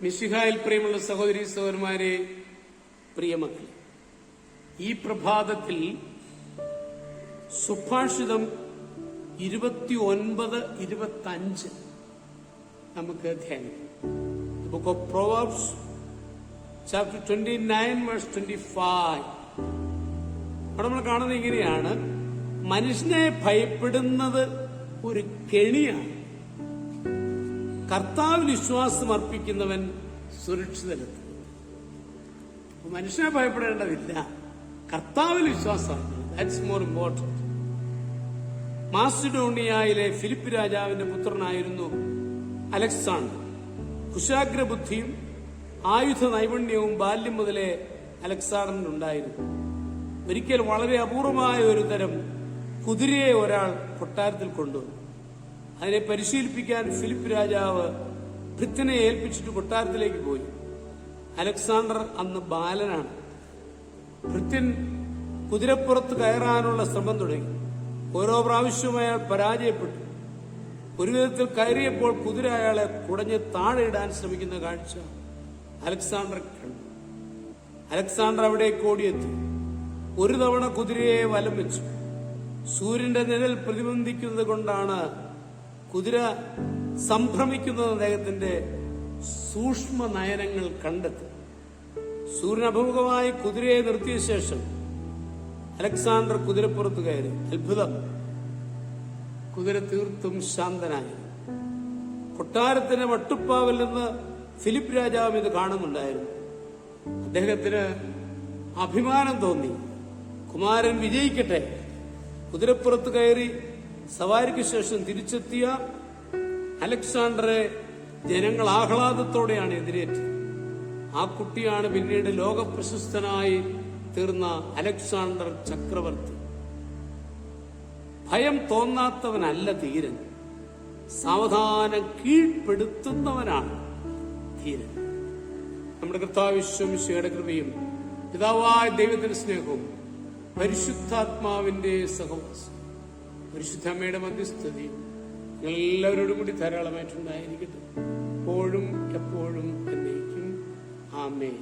മിശിഹായിൽ പ്രിയമുള്ള സഹോദരീ സഹോദരന്മാരെ, പ്രിയമക്കളെ, ഈ പ്രഭാതത്തിൽ സുഭാഷിതം 29-25 നമുക്ക് ധ്യാനിക്കാം. Book of proverbs chapter 29:25. അവിടെ നമ്മൾ കാണുന്നത് ഇങ്ങനെയാണ്: മനുഷ്യനെ ഭയപ്പെടുന്നത് ഒരു കെണിയാണ്, കർത്താവിൽ വിശ്വാസം അർപ്പിക്കുന്നവൻ സുരക്ഷിതരെത്തും. മനുഷ്യനെ ഭയപ്പെടേണ്ടതില്ല, കർത്താവിൽ വിശ്വാസം. That's more important. മാസിഡോണിയയിലെ ഫിലിപ്പ് രാജാവിന്റെ പുത്രനായിരുന്നു അലക്സാണ്ടർ. കുശാഗ്രബുദ്ധിയും ആയുധ നൈപുണ്യവും ബാല്യം മുതലേ അലക്സാണ്ടറിനുണ്ടായിരുന്നു. ഒരിക്കൽ വളരെ അപൂർവമായ ഒരു തരം കുതിരയെ ഒരാൾ കൊട്ടാരത്തിൽ കൊണ്ടുവന്നു. അതിനെ പരിശീലിപ്പിക്കാൻ ഫിലിപ്പ് രാജാവ് ഭൃത്യനെ ഏൽപ്പിച്ചിട്ട് കൊട്ടാരത്തിലേക്ക് പോയി. അലക്സാണ്ടർ അന്ന് ബാലനാണ്. ഭൃത്യൻ കുതിരപ്പുറത്ത് കയറാനുള്ള ശ്രമം തുടങ്ങി. ഓരോ പ്രാവശ്യവും അയാൾ പരാജയപ്പെട്ടു. ഒരു വിധത്തിൽ കയറിയപ്പോൾ കുതിര അയാളെ കുടഞ്ഞ് താഴെ ഇടാൻ ശ്രമിക്കുന്ന കാഴ്ച അലക്സാണ്ടർ കണ്ടു. അലക്സാണ്ടർ അവിടേക്ക് ഓടിയെത്തി. ഒരു തവണ കുതിരയെ വലം വെച്ചു. സൂര്യന്റെ നിഴൽ പ്രതിബന്ധിക്കുന്നത് കൊണ്ടാണ് കുതിര സംഭ്രമിക്കുന്നത് അദ്ദേഹത്തിന്റെ സൂക്ഷ്മ നയനങ്ങൾ കണ്ടെത്തി. സൂര്യൻ അഭിമുഖമായി കുതിരയെ നിർത്തിയ ശേഷം അലക്സാണ്ടർ കുതിരപ്പുറത്ത് കയറി. അത്ഭുതം! കുതിര തീർത്തും ശാന്തനായി. കൊട്ടാരത്തിന്റെ വട്ടുപ്പാവിൽ നിന്ന് ഫിലിപ്പ് രാജാവ് ഇത് കാണുന്നുണ്ടായിരുന്നു. അദ്ദേഹത്തിന് അഭിമാനം തോന്നി. കുമാരൻ വിജയിക്കട്ടെ. കുതിരപ്പുറത്ത് കയറി സവാരിക്ക് ശേഷം തിരിച്ചെത്തിയ അലക്സാണ്ടറെ ജനങ്ങൾ ആഹ്ലാദത്തോടെയാണ് എതിരേറ്റത്. ആ കുട്ടിയാണ് പിന്നീട് ലോകപ്രശസ്തനായി തീർന്ന അലക്സാണ്ടർ ചക്രവർത്തി. ഭയം തോന്നാത്തവനല്ല ധീരൻ, സാവധാനം കീഴ്പ്പെടുത്തുന്നവനാണ് ധീരൻ. നമ്മുടെ കർത്താവ് യേശുമിശിഹായുടെ കൃപയും പിതാവായ ദൈവത്തിന്റെ സ്നേഹവും പരിശുദ്ധാത്മാവിന്റെ സഹവാസം പരിശുദ്ധ അമ്മയുടെ മധ്യസ്ഥതയും എല്ലാവരോടും കൂടി ധാരാളമായിട്ടുണ്ടായിരിക്കട്ടെ, എപ്പോഴും എപ്പോഴും എന്നേക്കും. ആമേൻ.